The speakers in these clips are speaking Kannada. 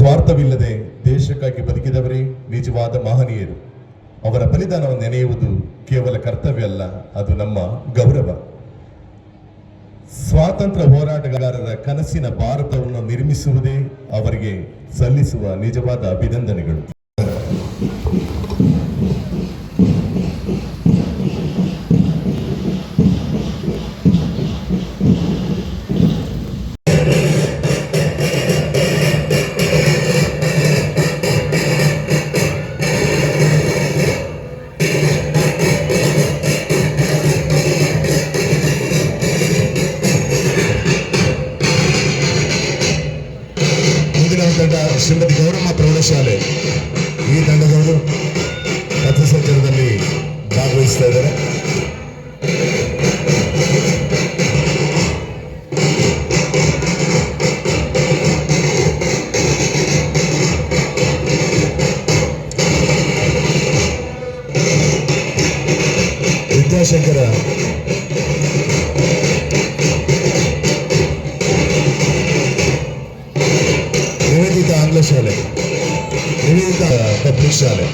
ಸ್ವಾರ್ಥವಿಲ್ಲದೆ ದೇಶಕ್ಕಾಗಿ ಬದುಕಿದವರೇ ನಿಜವಾದ ಮಹನೀಯರು. ಅವರ ಬಲಿದಾನವನ್ನು ನೆನೆಯುವುದು ಕೇವಲ ಕರ್ತವ್ಯ ಅಲ್ಲ, ಅದು ನಮ್ಮ ಗೌರವ. ಸ್ವಾತಂತ್ರ್ಯ ಹೋರಾಟಗಾರರ ಕನಸಿನ ಭಾರತವನ್ನು ನಿರ್ಮಿಸುವುದೇ ಅವರಿಗೆ ಸಲ್ಲಿಸುವ ನಿಜವಾದ ಅಭಿನಂದನೆಗಳು. ತಂಡ ಶ್ರೀಮತಿ ಗೌರಮ್ಮ ಪ್ರೌಢಶಾಲೆ, ಈ ತಂಡದವರು ಪಥಸಂಚಲನದಲ್ಲಿ ಭಾಗವಹಿಸ್ತಾ ಇದ್ದಾರೆ. ವಿದ್ಯಾಶಂಕರ ಆಂಗ್ಲ ಶಾಲೆ, ನಿವೇದಿತ ಪಬ್ಲಿಕ್ ಶಾಲೆ,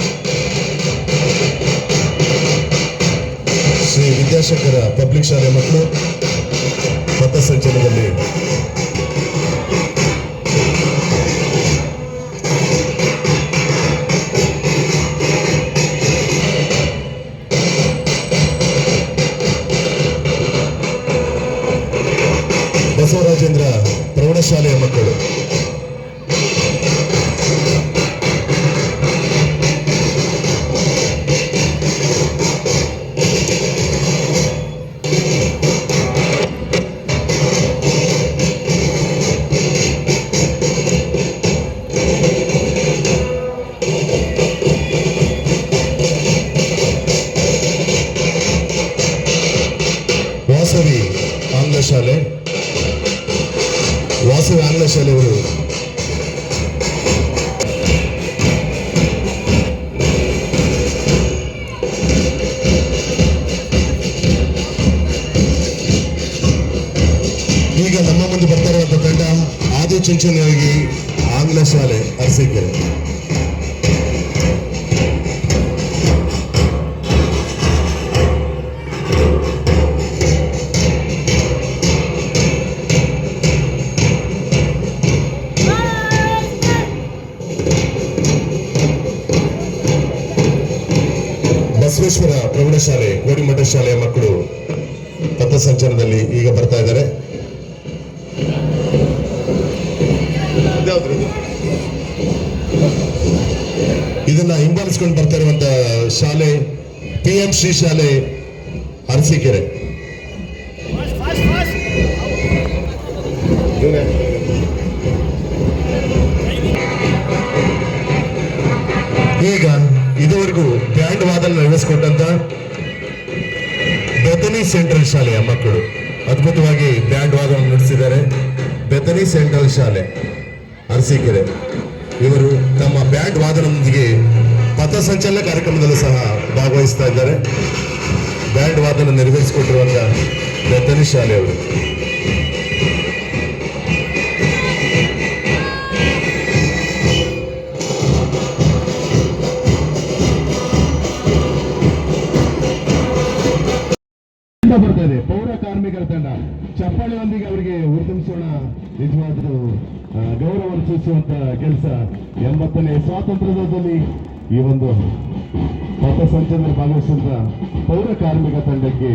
ಶ್ರೀ ವಿದ್ಯಾಶಂಕರ ಪಬ್ಲಿಕ್ ಶಾಲೆ ಮಕ್ಕಳು ಪಥಸಂಚಲನದಲ್ಲಿ ಬಸವರಾಜೇಂದ್ರ ಪ್ರೌಢಶಾಲೆಯ ಮಕ್ಕಳು ವಾಸವಿ ಆಂಗ್ಲ ಶಾಲೆಯವರು ಈಗ ನಮ್ಮ ಮುಂದೆ ಬರ್ತಾ ಇರುವಂತ ತಂಡ ಆದಿಚುಂಚನಗಿರಿ ಆಂಗ್ಲ ಶಾಲೆ ಅರಸೀಕೆರೆ. ಬಸವೇಶ್ವರ ಪ್ರೌಢಶಾಲೆ ಕೋಡಿಮಠ ಶಾಲೆಯ ಮಕ್ಕಳು ಪಥಸಂಚಲನದಲ್ಲಿ ಈಗ ಬರ್ತಾ ಇದ್ದಾರೆ. ಇದನ್ನ ಹಿಂಬಾಲಿಸಿಕೊಂಡು ಬರ್ತಾ ಇರುವಂತ ಶಾಲೆ PM ಶ್ರೀ ಶಾಲೆ ಅರಸೀಕೆರೆ. ಈಗ ಇದುವರೆಗೂ ಬ್ಯಾಂಡ್ ವಾದನ ನಿರ್ವಹಿಸಿಕೊಟ್ಟಂತ ಬೆಥನಿ ಸೆಂಟ್ರಲ್ ಶಾಲೆಯ ಮಕ್ಕಳು ಅದ್ಭುತವಾಗಿ ಬ್ಯಾಂಡ್ ವಾದನ ನಡೆಸಿದ್ದಾರೆ. ಬೆಥನಿ ಸೆಂಟ್ರಲ್ ಶಾಲೆ ಅರಸೀಕೆರೆ ಇವರು ತಮ್ಮ ಬ್ಯಾಂಡ್ ವಾದನದೊಂದಿಗೆ ಪಥಸಂಚಲನ ಕಾರ್ಯಕ್ರಮದಲ್ಲೂ ಸಹ ಭಾಗವಹಿಸ್ತಾ ಇದ್ದಾರೆ. ಬ್ಯಾಂಡ್ ವಾದನ ನಿರ್ವಹಿಸಿಕೊಟ್ಟಿರುವಂತ ಬೆಥನಿ ಶಾಲೆಯವರು. ಬರ್ತಾ ಇದೆ ಪೌರ ಕಾರ್ಮಿಕರ ತಂಡ. ಚಪ್ಪಾಳೆಯೊಂದಿಗೆ ಅವರಿಗೆ ಉತ್ತಮಿಸೋಣ. ನಿಜವಾದ ಗೌರವ ಸೂಚಿಸುವಂತ ಕೆಲಸ. 80ನೇ ಸ್ವಾತಂತ್ರ್ಯದಲ್ಲಿ ಈ ಒಂದು ಪಥಸಂಚಲನದಲ್ಲಿ ಭಾಗವಹಿಸುವಂತ ಪೌರ ಕಾರ್ಮಿಕ ತಂಡಕ್ಕೆ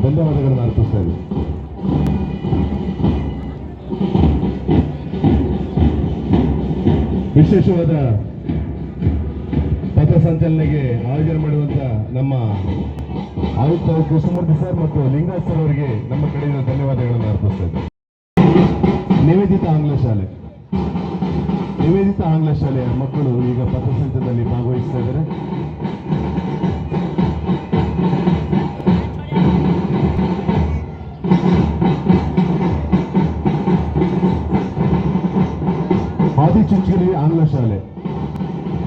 ಧನ್ಯವಾದಗಳನ್ನು ಅರ್ಪಿಸ್ತಾ ಇದೆ. ವಿಶೇಷವಾದ ಪಥಸಂಚಲನೆಗೆ ಆಯೋಜನೆ ಮಾಡುವಂತ ನಮ್ಮ ಆಯುಕ್ತ ಕೃಷ್ಣಮೂರ್ತಿ ಸರ್ ಮತ್ತು ಲಿಂಗರಾಜ್ ಸರ್ ಅವರಿಗೆ ನಮ್ಮ ಕಡೆಯಿಂದ ಧನ್ಯವಾದಗಳನ್ನು ಅರ್ಪಿಸ್ತಾ ಇದ್ದಾರೆ. ನಿವೇದಿತ ಆಂಗ್ಲ ಶಾಲೆಯ ಮಕ್ಕಳು ಈಗ ಪಥಸಂಚಲನದಲ್ಲಿ ಭಾಗವಹಿಸ್ತಾ ಇದ್ದಾರೆ. ಆದಿಚುಂಚನಗಿರಿ ಆಂಗ್ಲ ಶಾಲೆ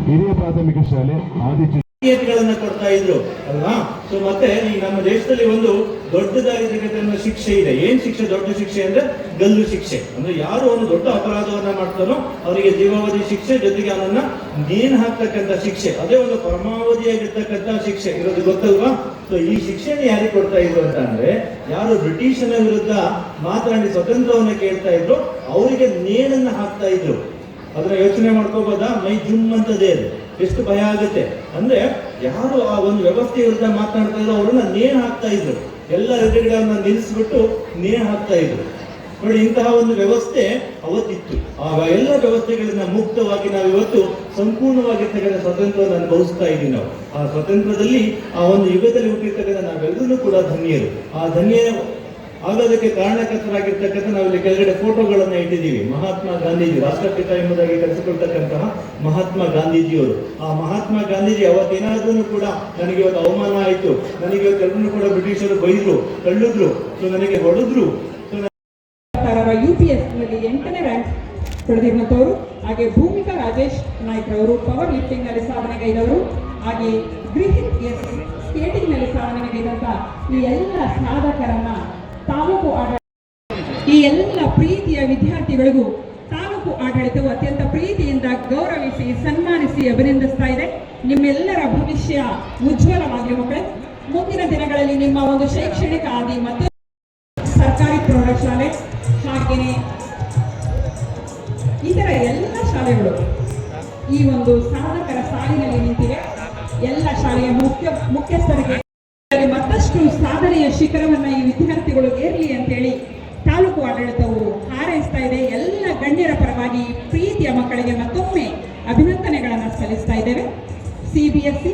ಹಿರಿಯ ಪ್ರಾಥಮಿಕ ಶಾಲೆ ಆದಿಚುಂಚನಗಿರಿ ಕೊಡ್ತಾ ಇದ್ರು ಅಲ್ವಾ. ಸೊ ಮತ್ತೆ ಈ ನಮ್ಮ ದೇಶದಲ್ಲಿ ಒಂದು ದೊಡ್ಡದಾಗಿರ್ತಕ್ಕಂಥ ಶಿಕ್ಷೆ ಇದೆ. ಏನ್ ಶಿಕ್ಷೆ? ದೊಡ್ಡ ಶಿಕ್ಷೆ ಅಂದ್ರೆ ಗಲ್ಲು ಶಿಕ್ಷೆ. ಅಂದ್ರೆ ಯಾರು ಒಂದು ದೊಡ್ಡ ಅಪರಾಧವನ್ನ ಮಾಡ್ತಾನೋ ಅವರಿಗೆ ಜೀವಾವಧಿ ಶಿಕ್ಷೆ, ಜೊತೆಗೆ ಅವನನ್ನ ನೇಣು ಹಾಕ್ತಕ್ಕಂಥ ಶಿಕ್ಷೆ. ಅದೇ ಒಂದು ಪರಮಾವಧಿಯಾಗಿರ್ತಕ್ಕಂಥ ಶಿಕ್ಷೆ ಇರೋದು, ಗೊತ್ತಲ್ವಾ? ಸೊ ಈ ಶಿಕ್ಷೆನ ಯಾರಿಗೆ ಕೊಡ್ತಾ ಇದ್ರು ಅಂತ ಅಂದ್ರೆ, ಯಾರು ಬ್ರಿಟಿಷನ ವಿರುದ್ಧ ಮಾತನಾಡಿ ಸ್ವತಂತ್ರವನ್ನ ಕೇಳ್ತಾ ಇದ್ರು ಅವರಿಗೆ ನೇಣನ್ನ ಹಾಕ್ತಾ ಇದ್ರು. ಅದನ್ನ ಯೋಚನೆ ಮಾಡ್ಕೋಬೋದಾ? ಮೈ ಜುಮ್ ಅಂತದೇ ಅದು, ಎಷ್ಟು ಭಯ ಆಗುತ್ತೆ ಅಂದ್ರೆ. ಯಾರು ಆ ಒಂದು ವ್ಯವಸ್ಥೆ ವಿರುದ್ಧ ಮಾತನಾಡ್ತಾ ಇದ್ರು ಅವ್ರನ್ನ ನೇಣು ಹಾಕ್ತಾ ಇದ್ರು. ಎಲ್ಲ ರೆಡ್ಡಿಗಳನ್ನ ನಿಲ್ಲಿಸ್ಬಿಟ್ಟು ನೇಣು ಹಾಕ್ತಾ ಇದ್ರು. ನೋಡಿ, ಇಂತಹ ಒಂದು ವ್ಯವಸ್ಥೆ ಅವತ್ತಿತ್ತು. ಆ ಎಲ್ಲ ವ್ಯವಸ್ಥೆಗಳನ್ನ ಮುಕ್ತವಾಗಿ ನಾವು ಇವತ್ತು ಸಂಪೂರ್ಣವಾಗಿರ್ತಕ್ಕಂಥ ಸ್ವಾತಂತ್ರ್ಯವನ್ನು ಅನುಭವಿಸ್ತಾ ಇದ್ದೀವಿ. ನಾವು ಆ ಸ್ವಾತಂತ್ರ್ಯದಲ್ಲಿ, ಆ ಒಂದು ಯುಗದಲ್ಲಿ ಹುಟ್ಟಿರ್ತಕ್ಕಂಥ ನಾವೆಲ್ಲರೂ ಕೂಡ ಧನ್ಯರು. ಆ ಧನ್ಯ ಆಗೋದಕ್ಕೆ ಕಾರಣಕರ್ತರಾಗಿರ್ತಕ್ಕಂಥ ನಾವಿಲ್ಲಿ ಕೆಳಗಡೆ ಫೋಟೋಗಳನ್ನ ಇಟ್ಟಿದ್ದೀವಿ. ಮಹಾತ್ಮ ಗಾಂಧೀಜಿ, ರಾಷ್ಟ್ರಪಿತ ಎಂಬುದಾಗಿ ಕರೆಸಿಕೊಳ್ತಕ್ಕಂತಹ ಮಹಾತ್ಮ ಗಾಂಧೀಜಿಯವರು. ಆ ಮಹಾತ್ಮ ಗಾಂಧೀಜಿ ಅವತ್ತೇನಾದ್ರೂ ಕೂಡ ನನಗೆ ಇವತ್ತು ಅವಮಾನ ಆಯಿತು, ನನಗೆ ಇವತ್ತು ಎಲ್ಲರೂ ಕೂಡ ಬ್ರಿಟಿಷರು ಬೈದ್ರು, ತಳ್ಳಿದ್ರು, ಸೊ ನನಗೆ ಹೊಡೆದ್ರು, UPS ನಲ್ಲಿ 8ನೇ ರ್ಯಾಂಕ್ ಪಡೆದಿರುವಂತವರು, ಹಾಗೆ ಭೂಮಿಕಾ ರಾಜೇಶ್ ನಾಯ್ಕರವರು ಪವರ್ ಲಿಫ್ಟಿಂಗ್ ನಲ್ಲಿ ಸಾಧನೆಗೈದವರು, ಹಾಗೆ ಗ್ರಿಹಿತ್ ಎಸ್ ಸ್ಕೇಟಿಂಗ್ ನಲ್ಲಿ ಸಾಧನೆಗೈದಂತ ಈ ಎಲ್ಲ ಸಾಧಕರನ್ನ ತಾಲೂಕು ಈ ಎಲ್ಲ ಪ್ರೀತಿಯ ವಿದ್ಯಾರ್ಥಿಗಳಿಗೂ ತಾಲೂಕು ಆಡಳಿತವು ಅತ್ಯಂತ ಪ್ರೀತಿಯಿಂದ ಗೌರವಿಸಿ ಸನ್ಮಾನಿಸಿ ಅಭಿನಂದಿಸ್ತಾ ಇದೆ. ನಿಮ್ಮೆಲ್ಲರ ಭವಿಷ್ಯ ಉಜ್ವಲವಾಗಲಿ ಮಕ್ಕಳೇ. ಮುಂದಿನ ದಿನಗಳಲ್ಲಿ ನಿಮ್ಮ ಒಂದು ಶೈಕ್ಷಣಿಕ ಆದಿ ಮತ್ತು ಸರ್ಕಾರಿ ಪ್ರೌಢಶಾಲೆ ಹಾಗೆಯೇ ಇತರ ಎಲ್ಲ ಶಾಲೆಗಳು ಈ ಒಂದು ಸಾಧಕರ ಸಾಲಿನಲ್ಲಿ ನಿಂತಿವೆ. ಎಲ್ಲ ಶಾಲೆಯ ಮುಖ್ಯಸ್ಥರಿಗೆ ಮತ್ತಷ್ಟು ಸಾಧನೆಯ ಶಿಖರವನ್ನ ಈ ವಿದ್ಯಾರ್ಥಿಗಳು ಏರಲಿ ಅಂತೇಳಿ ತಾಲೂಕು ಆಡಳಿತವು ಹಾರೈಸ್ತಾ ಇದೆ. ಎಲ್ಲ ಗಣ್ಯರ ಪರವಾಗಿ ಪ್ರೀತಿಯ ಮಕ್ಕಳಿಗೆ ಮತ್ತೊಮ್ಮೆ ಅಭಿನಂದನೆಗಳನ್ನು ಸಲ್ಲಿಸ್ತಾ ಇದ್ದೇವೆ. CBSE